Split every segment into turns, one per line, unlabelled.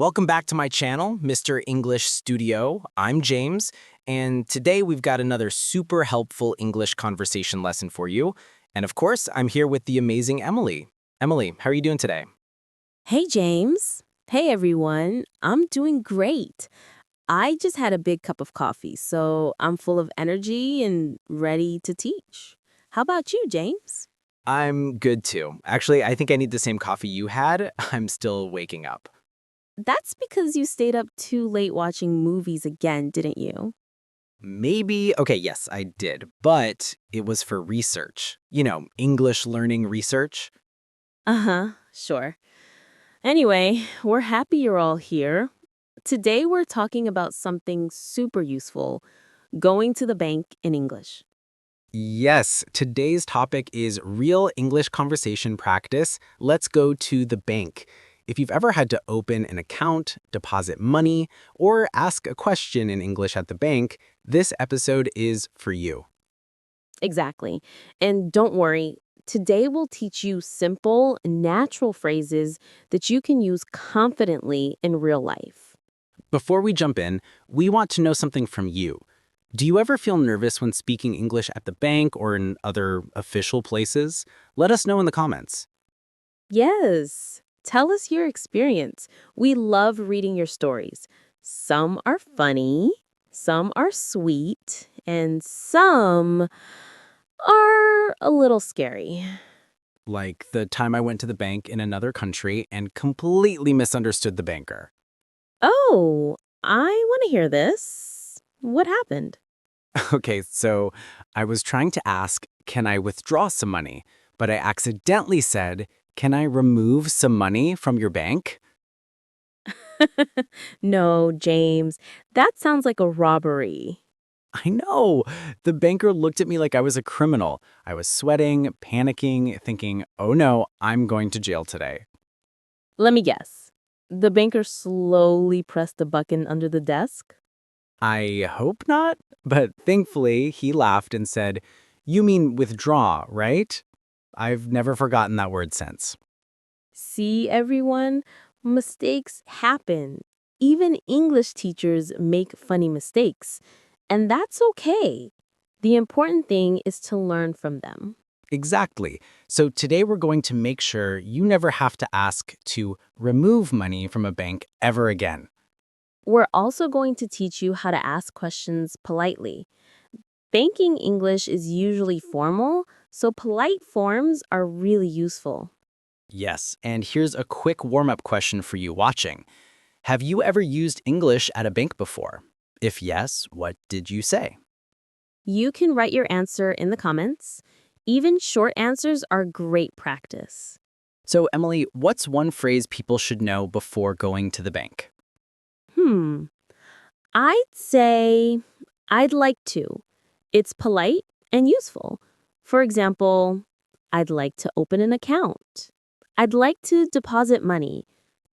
welcome back to my channel, Mr. English Studio. I'm James, and today we've got another super helpful English conversation lesson for you. And of course, I'm here with the amazing Emily. Emily, how are you doing today?
Hey, James. Hey, everyone. I'm doing great. I just had a big cup of coffee, so I'm full of energy and ready to teach. How about you, James?
I'm good too. Actually, I think I need the same coffee you had. I'm still waking up.
That's because you stayed up too late watching movies again, didn't you?
Maybe, okay, yes, I did, but it was for research. English learning research.
Uh-huh, sure. Anyway, we're happy you're all here. Today we're talking about something super useful, going to the bank in English.
Yes, today's topic is real English conversation practice. Let's go to the bank. If you've ever had to open an account, deposit money, or ask a question in English at the bank, this episode is for you.
Exactly. And don't worry, today we'll teach you simple, natural phrases that you can use confidently in real life.
Before we jump in, we want to know something from you. Do you ever feel nervous when speaking English at the bank or in other official places? Let us know in the comments.
Yes, tell us your experience. We love reading your stories. Some are funny, some are sweet, and some are a little scary.
Like the time I went to the bank in another country and completely misunderstood the banker.
Oh, I want to hear this. What happened?
Okay, so I was trying to ask, can I withdraw some money? But I accidentally said, can I remove some money from your bank?
No, James, that sounds like a robbery.
I know. The banker looked at me like I was a criminal. I was sweating, panicking, thinking, oh no, I'm going to jail today.
Let me guess. The banker slowly pressed the button under the desk?
I hope not, but thankfully he laughed and said, you mean withdraw, right? I've never forgotten that word since.
See, everyone? Mistakes happen. Even English teachers make funny mistakes. And that's okay. The important thing is to learn from them.
Exactly. So today we're going to make sure you never have to ask to remove money from a bank ever again.
We're also going to teach you how to ask questions politely. Banking English is usually formal, so polite forms are really useful.
Yes, and here's a quick warm-up question for you watching. Have you ever used English at a bank before? If yes, what did you say?
You can write your answer in the comments. Even short answers are great practice.
So, Emily, what's one phrase people should know before going to the bank?
Hmm. I'd say I'd like to. It's polite and useful. For example, I'd like to open an account. I'd like to deposit money.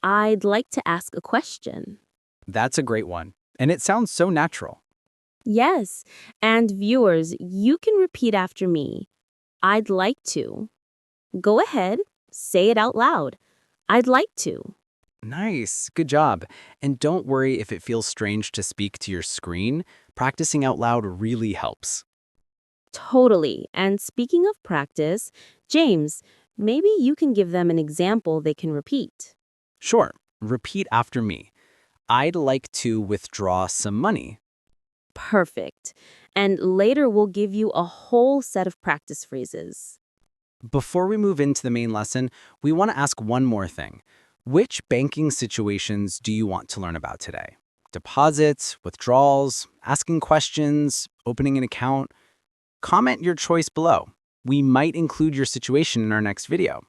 I'd like to ask a question.
That's a great one, and it sounds so natural.
Yes, and viewers, you can repeat after me. I'd like to. Go ahead, say it out loud. I'd like to.
Nice, good job. And don't worry if it feels strange to speak to your screen. Practicing out loud really helps.
Totally. And speaking of practice, James, maybe you can give them an example they can repeat.
Sure, repeat after me. I'd like to withdraw some money.
Perfect. And later we'll give you a whole set of practice phrases.
Before we move into the main lesson, we want to ask one more thing. Which banking situations do you want to learn about today? Deposits, withdrawals, asking questions, opening an account? Comment your choice below. We might include your situation in our next video.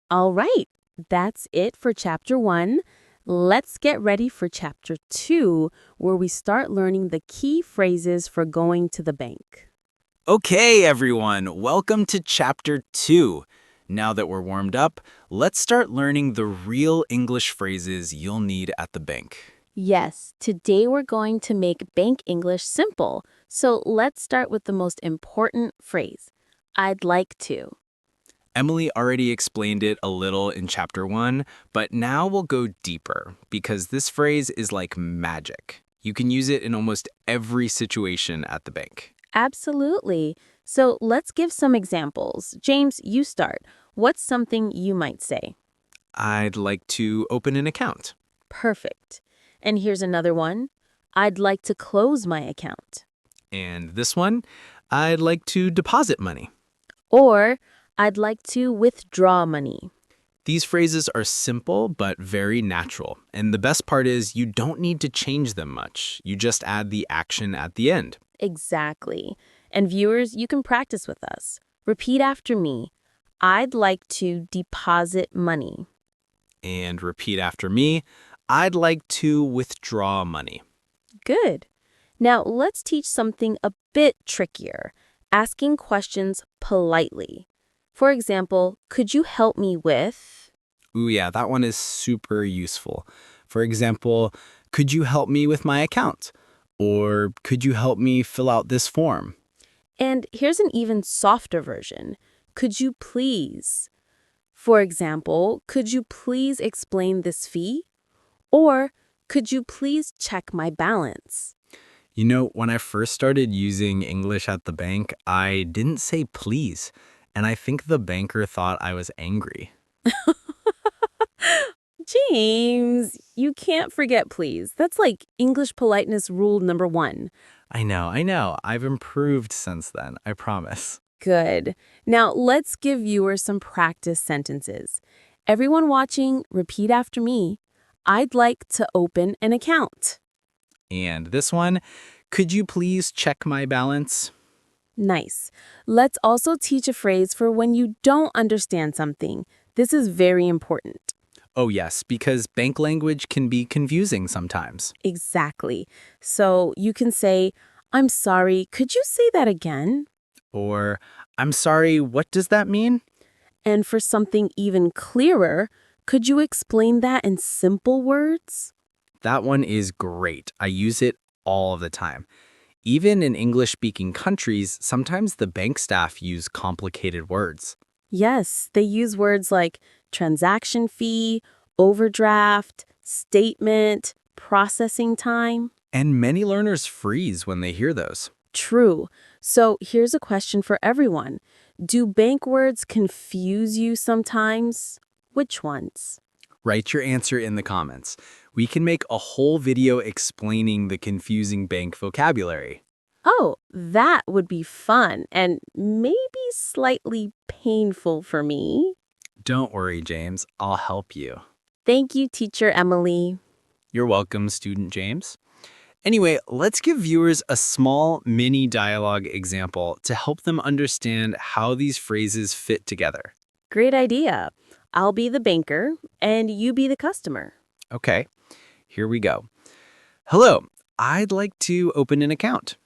All right, that's it for Chapter 1. Let's get ready for Chapter 2, where we start learning the key phrases for going to the bank.
Okay, everyone, welcome to Chapter 2. Now that we're warmed up, let's start learning the real English phrases you'll need at the bank.
Yes, today we're going to make bank English simple. So let's start with the most important phrase. I'd like to.
Emily already explained it a little in chapter 1, but now we'll go deeper because this phrase is like magic. You can use it in almost every situation at the bank.
Absolutely. So let's give some examples. James, you start. What's something you might say?
I'd like to open an account.
Perfect. And here's another one. I'd like to close my account.
And this one, I'd like to deposit money.
Or, I'd like to withdraw money.
These phrases are simple but very natural. And the best part is you don't need to change them much. You just add the action at the end.
Exactly. And viewers, you can practice with us. Repeat after me. I'd like to deposit money.
And repeat after me, I'd like to withdraw money.
Good. Now, let's teach something a bit trickier. Asking questions politely. For example, could you help me with?
Ooh, yeah, that one is super useful. For example, could you help me with my account? Or could you help me fill out this form?
And here's an even softer version. Could you please? For example, could you please explain this fee? Or could you please check my balance?
You know, when I first started using English at the bank, I didn't say please. And I think the banker thought I was angry.
James, you can't forget please. That's like English politeness rule number 1.
I know. I've improved since then, I promise.
Good. Now let's give viewers some practice sentences. Everyone watching, repeat after me. I'd like to open an account.
And this one, could you please check my balance?
Nice. Let's also teach a phrase for when you don't understand something. This is very important.
Oh, yes, because bank language can be confusing sometimes.
Exactly. So you can say, I'm sorry, could you say that again?
Or, I'm sorry, what does that mean?
And for something even clearer, could you explain that in simple words?
That one is great. I use it all of the time. Even in English-speaking countries, sometimes the bank staff use complicated words.
Yes, they use words like transaction fee, overdraft, statement, processing time.
And many learners freeze when they hear those.
True. So here's a question for everyone. Do bank words confuse you sometimes? Which ones?
Write your answer in the comments. We can make a whole video explaining the confusing bank vocabulary.
Oh, that would be fun and maybe slightly painful for me.
Don't worry, James. I'll help you.
Thank you, Teacher Emily.
You're welcome, Student James. Anyway, let's give viewers a small mini dialogue example to help them understand how these phrases fit together.
Great idea. I'll be the banker and you be the customer.
Okay, here we go. Hello, I'd like to open an account.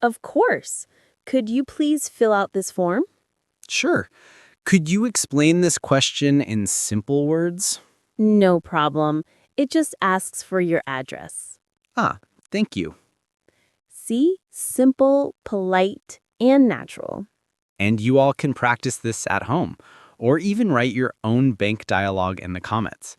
Of course. Could you please fill out this form?
Sure. Could you explain this question in simple words?
No problem. It just asks for your address.
Ah, thank you.
See? Simple, polite, and natural.
And you all can practice this at home, or even write your own bank dialogue in the comments.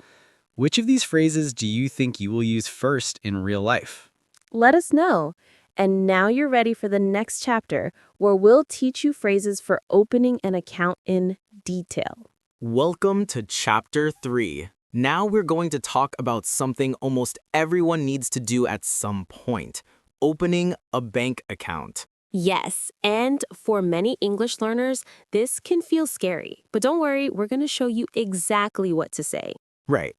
Which of these phrases do you think you will use first in real life?
Let us know. And now you're ready for the next chapter, where we'll teach you phrases for opening an account in detail.
Welcome to Chapter 3. Now we're going to talk about something almost everyone needs to do at some point: opening a bank account.
Yes, and for many English learners, this can feel scary. But don't worry, we're going to show you exactly what to say.
Right.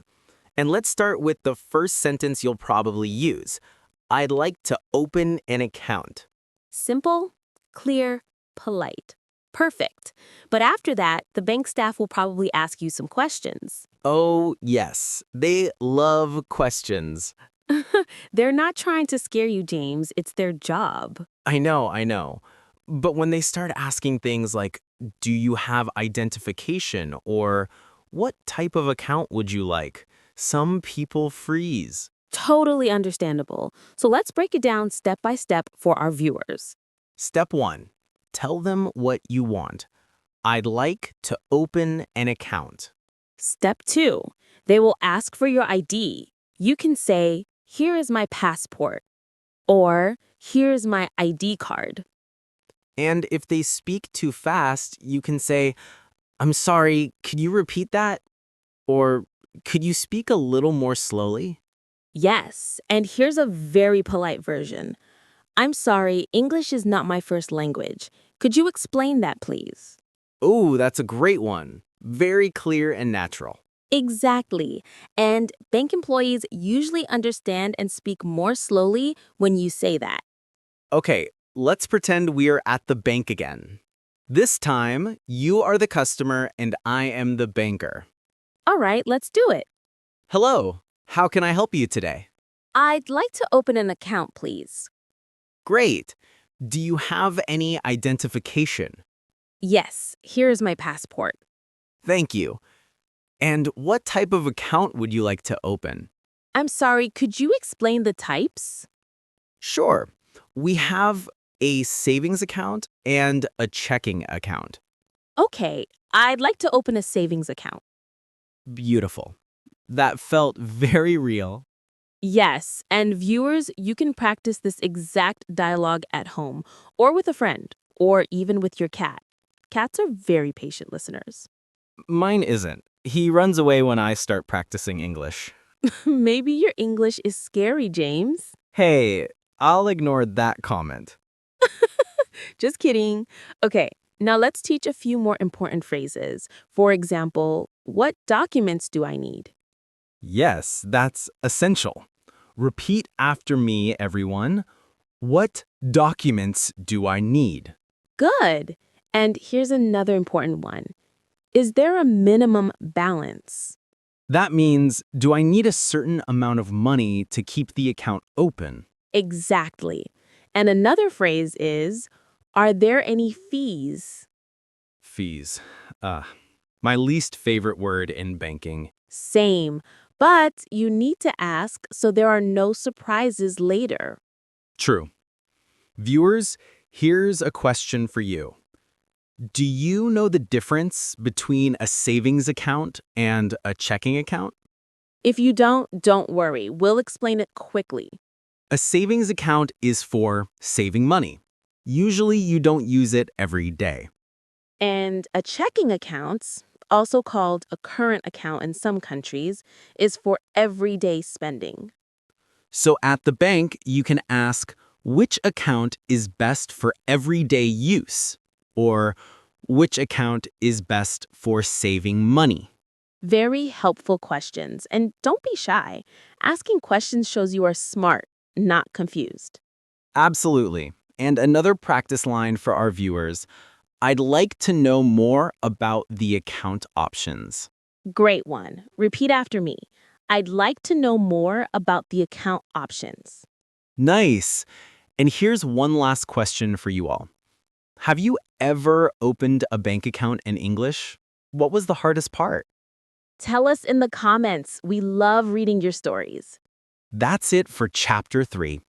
And let's start with the first sentence you'll probably use. I'd like to open an account.
Simple, clear, polite. Perfect. But after that, the bank staff will probably ask you some questions.
Oh, yes. They love questions.
They're not trying to scare you, James. It's their job.
I know. But when they start asking things like, do you have identification? Or what type of account would you like? Some people freeze.
Totally understandable. So let's break it down step by step for our viewers.
Step 1. Tell them what you want. I'd like to open an account.
Step 2. They will ask for your ID. You can say, "Here is my passport," or "Here's my ID card."
And if they speak too fast, you can say, "I'm sorry, could you repeat that?" Or, "Could you speak a little more slowly?"
Yes, and here's a very polite version. "I'm sorry, English is not my first language. Could you explain that, please?"
Oh, that's a great one. Very clear and natural.
Exactly. And bank employees usually understand and speak more slowly when you say that.
Okay, let's pretend we are at the bank again. This time, you are the customer and I am the banker.
All right, let's do it.
Hello, how can I help you today?
I'd like to open an account, please.
Great. Do you have any identification?
Yes, here's my passport.
Thank you. And what type of account would you like to open?
I'm sorry, could you explain the types?
Sure. We have a savings account and a checking account.
Okay, I'd like to open a savings account.
Beautiful. That felt very real.
Yes, and viewers, you can practice this exact dialogue at home, or with a friend, or even with your cat. Cats are very patient listeners.
Mine isn't. He runs away when I start practicing English.
Maybe your English is scary, James.
Hey, I'll ignore that comment.
Just kidding. Okay, now let's teach a few more important phrases. For example, what documents do I need?
Yes, that's essential. Repeat after me, everyone. What documents do I need?
Good. And here's another important one. Is there a minimum balance?
That means, do I need a certain amount of money to keep the account open?
Exactly. And another phrase is, are there any fees?
Fees. My least favorite word in banking.
Same. But you need to ask so there are no surprises later.
True. Viewers, here's a question for you. Do you know the difference between a savings account and a checking account?
If you don't worry. We'll explain it quickly.
A savings account is for saving money. Usually you don't use it every day.
And a checking account, also called a current account in some countries, is for everyday spending.
So at the bank, you can ask which account is best for everyday use, or which account is best for saving money.
Very helpful questions. And don't be shy. Asking questions shows you are smart, not confused.
Absolutely. And another practice line for our viewers, I'd like to know more about the account options.
Great one. Repeat after me. I'd like to know more about the account options.
Nice. And here's one last question for you all. Have you ever opened a bank account in English? What was the hardest part?
Tell us in the comments. We love reading your stories.
That's it for Chapter 3.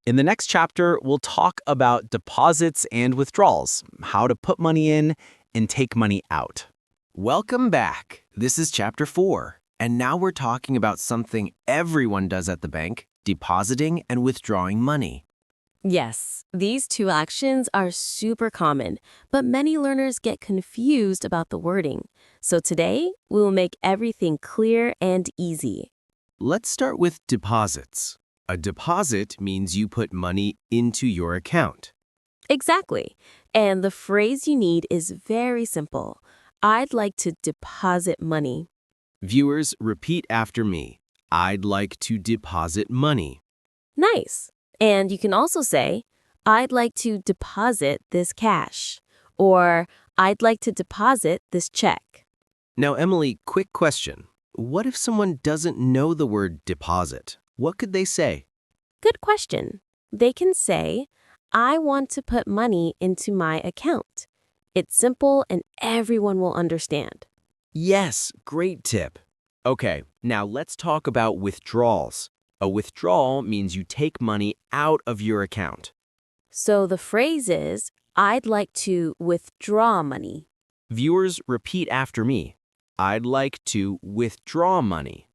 In the next chapter, we'll talk about deposits and withdrawals, how to put money in and take money out.
Welcome back. This is Chapter 4, and now we're talking about something everyone does at the bank, depositing and withdrawing money.
Yes, these two actions are super common, but many learners get confused about the wording. So today, we will make everything clear and easy.
Let's start with deposits. A deposit means you put money into your account.
Exactly. And the phrase you need is very simple. I'd like to deposit money.
Viewers, repeat after me. I'd like to deposit money.
Nice. And you can also say, I'd like to deposit this cash, or I'd like to deposit this check.
Now, Emily, quick question. What if someone doesn't know the word deposit? What could they say?
Good question. They can say, I want to put money into my account. It's simple and everyone will understand.
Yes, great tip. Okay, now let's talk about withdrawals. A withdrawal means you take money out of your account.
So the phrase is, I'd like to withdraw money.
Viewers, repeat after me. I'd like to withdraw money.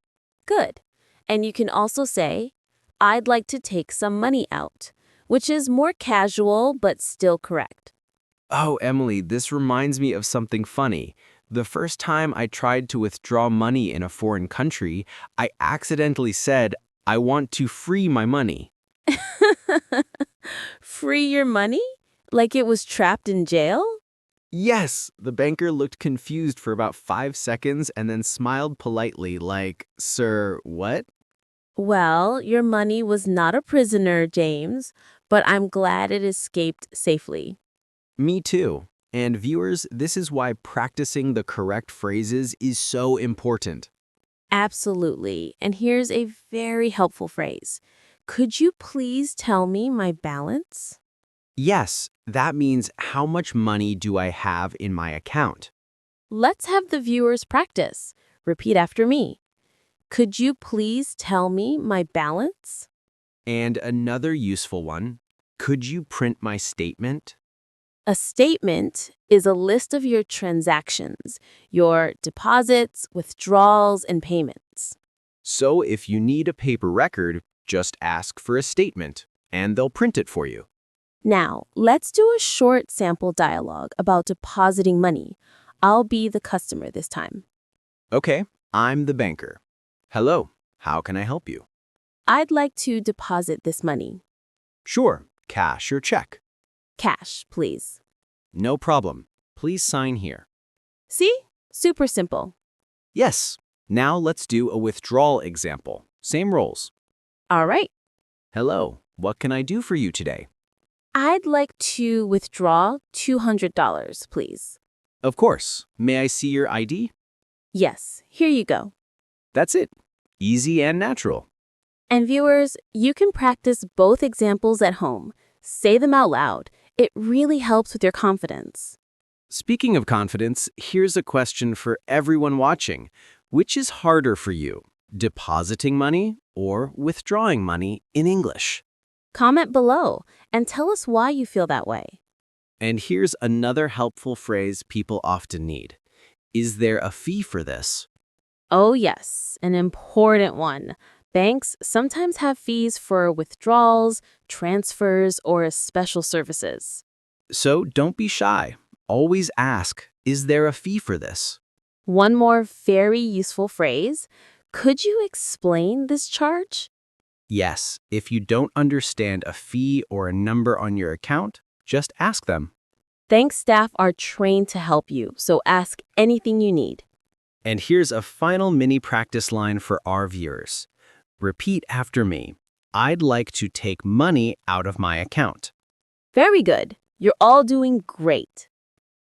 Good. And you can also say, I'd like to take some money out, which is more casual but still correct.
Oh, Emily, this reminds me of something funny. The first time I tried to withdraw money in a foreign country, I accidentally said, I want to free my money.
Free your money? Like it was trapped in jail?
Yes, the banker looked confused for about 5 seconds and then smiled politely like, Sir, what?
Well, your money was not a prisoner, James, but I'm glad it escaped safely.
Me too. And viewers, this is why practicing the correct phrases is so important.
Absolutely. And here's a very helpful phrase. Could you please tell me my balance?
Yes, that means how much money do I have in my account?
Let's have the viewers practice. Repeat after me. Could you please tell me my balance?
And another useful one, could you print my statement?
A statement is a list of your transactions, your deposits, withdrawals, and payments.
So if you need a paper record, just ask for a statement, and they'll print it for you.
Now, let's do a short sample dialogue about depositing money. I'll be the customer this time.
Okay, I'm the banker. Hello, how can I help you?
I'd like to deposit this money.
Sure, cash or check.
Cash, please.
No problem. Please sign here.
See? Super simple.
Yes, now let's do a withdrawal example. Same roles.
All right.
Hello, what can I do for you today?
I'd like to withdraw $200, please.
Of course. May I see your ID?
Yes, here you go.
That's it. Easy and natural.
And viewers, you can practice both examples at home. Say them out loud. It really helps with your confidence.
Speaking of confidence, here's a question for everyone watching. Which is harder for you, depositing money or withdrawing money in English?
Comment below and tell us why you feel that way.
And here's another helpful phrase people often need. Is there a fee for this?
Oh yes, an important one. Banks sometimes have fees for withdrawals, transfers, or special services.
So don't be shy. Always ask, is there a fee for this?
One more very useful phrase. Could you explain this charge?
Yes, if you don't understand a fee or a number on your account, just ask them.
Bank staff are trained to help you, so ask anything you need.
And here's a final mini practice line for our viewers. Repeat after me. I'd like to take money out of my account.
Very good. You're all doing great.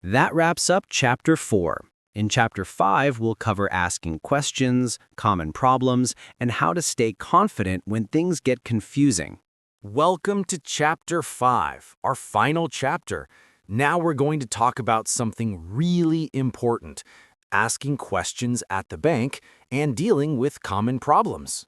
That wraps up Chapter 4. In Chapter 5, we'll cover asking questions, common problems, and how to stay confident when things get confusing.
Welcome to Chapter 5, our final chapter. Now we're going to talk about something really important, asking questions at the bank and dealing with common problems.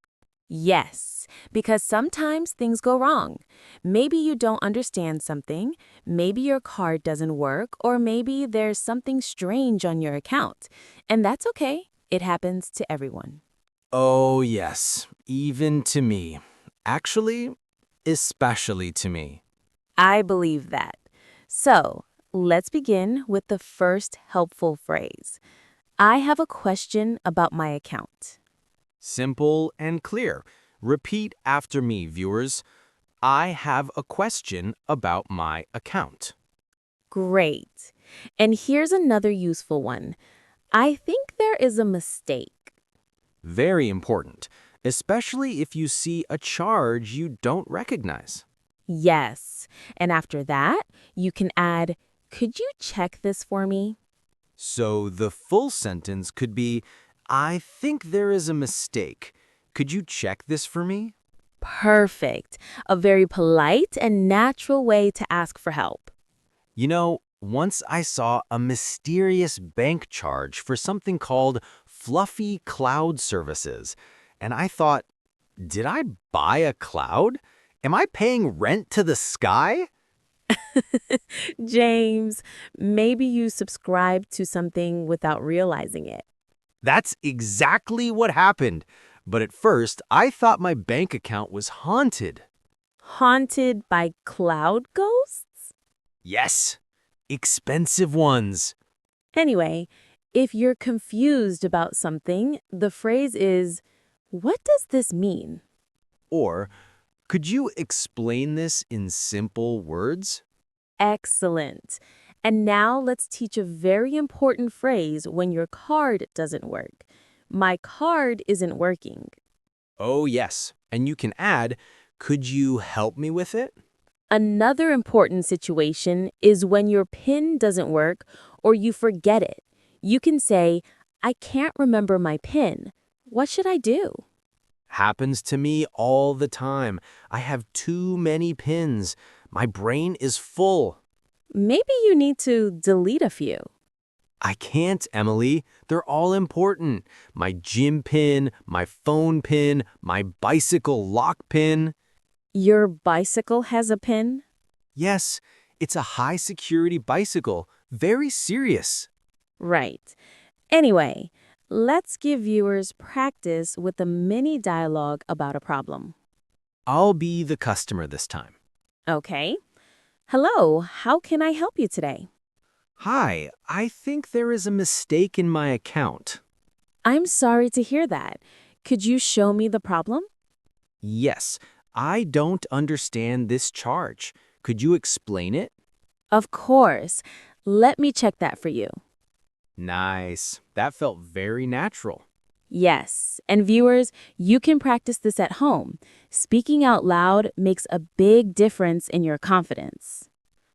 Yes, because sometimes things go wrong. Maybe you don't understand something, maybe your card doesn't work, or maybe there's something strange on your account. And that's okay. It happens to everyone.
Oh yes, even to me. Actually, especially to me.
I believe that. So, let's begin with the first helpful phrase. I have a question about my account.
Simple and clear. Repeat after me, viewers. I have a question about my account.
Great. And here's another useful one. I think there is a mistake.
Very important, especially if you see a charge you don't recognize.
Yes. And after that, you can add, could you check this for me?
So the full sentence could be, I think there is a mistake. Could you check this for me?
Perfect. A very polite and natural way to ask for help.
You know, once I saw a mysterious bank charge for something called Fluffy Cloud Services, and I thought, did I buy a cloud? Am I paying rent to the sky?
James, maybe you subscribed to something without realizing it.
That's exactly what happened. But at first, I thought my bank account was haunted.
Haunted by cloud ghosts?
Yes, expensive ones.
Anyway, if you're confused about something, the phrase is, "What does this mean?"
Or, could you explain this in simple words?
Excellent. And now let's teach a very important phrase when your card doesn't work. My card isn't working.
Oh, yes. And you can add, could you help me with it?
Another important situation is when your PIN doesn't work or you forget it. You can say, "I can't remember my PIN. What should I do?"
Happens to me all the time. I have too many pins. My brain is full.
Maybe you need to delete a few.
I can't, Emily. They're all important. My gym pin, my phone pin, my bicycle lock pin.
Your bicycle has a PIN?
Yes, it's a high-security bicycle. Very serious.
Right. Anyway, let's give viewers practice with a mini dialogue about a problem.
I'll be the customer this time.
Okay. Hello, how can I help you today?
Hi, I think there is a mistake in my account.
I'm sorry to hear that. Could you show me the problem?
Yes, I don't understand this charge. Could you explain it?
Of course. Let me check that for you.
Nice. That felt very natural.
Yes, and viewers, you can practice this at home. Speaking out loud makes a big difference in your confidence.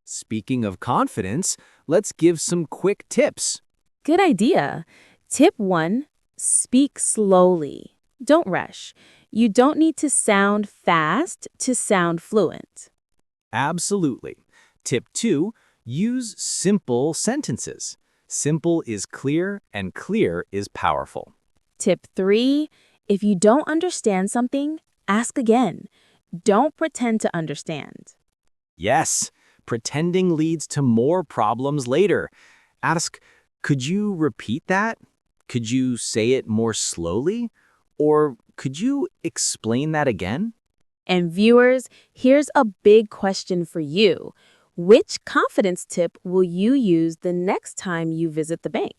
Speaking of confidence, let's give some quick tips.
Good idea. Tip 1, speak slowly. Don't rush. You don't need to sound fast to sound fluent.
Absolutely. Tip 2, use simple sentences. Simple is clear and clear is powerful.
Tip 3, if you don't understand something, ask again. Don't pretend to understand.
Yes, pretending leads to more problems later. Ask, could you repeat that? Could you say it more slowly? Or could you explain that again?
And viewers, here's a big question for you. Which confidence tip will you use the next time you visit the bank?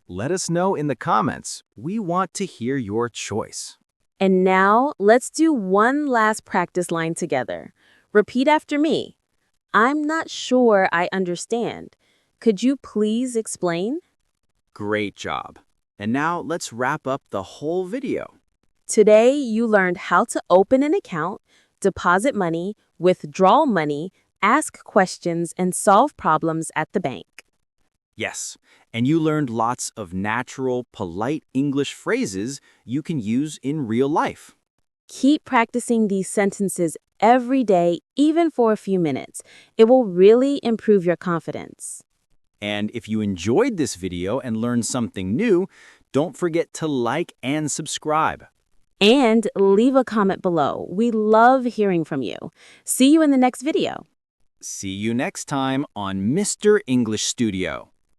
Let us know in the comments. We want to hear your choice.
And now, let's do one last practice line together. Repeat after me. I'm not sure I understand. Could you please explain?
Great job. And now let's wrap up the whole video.
Today, you learned how to open an account, deposit money, withdraw money, ask questions, and solve problems at the bank.
Yes, and you learned lots of natural, polite English phrases you can use in real life.
Keep practicing these sentences every day, even for a few minutes. It will really improve your confidence.
And if you enjoyed this video and learned something new, don't forget to like and subscribe.
And leave a comment below. We love hearing from you. See you in the next video.
See you next time on Mr. English Studio.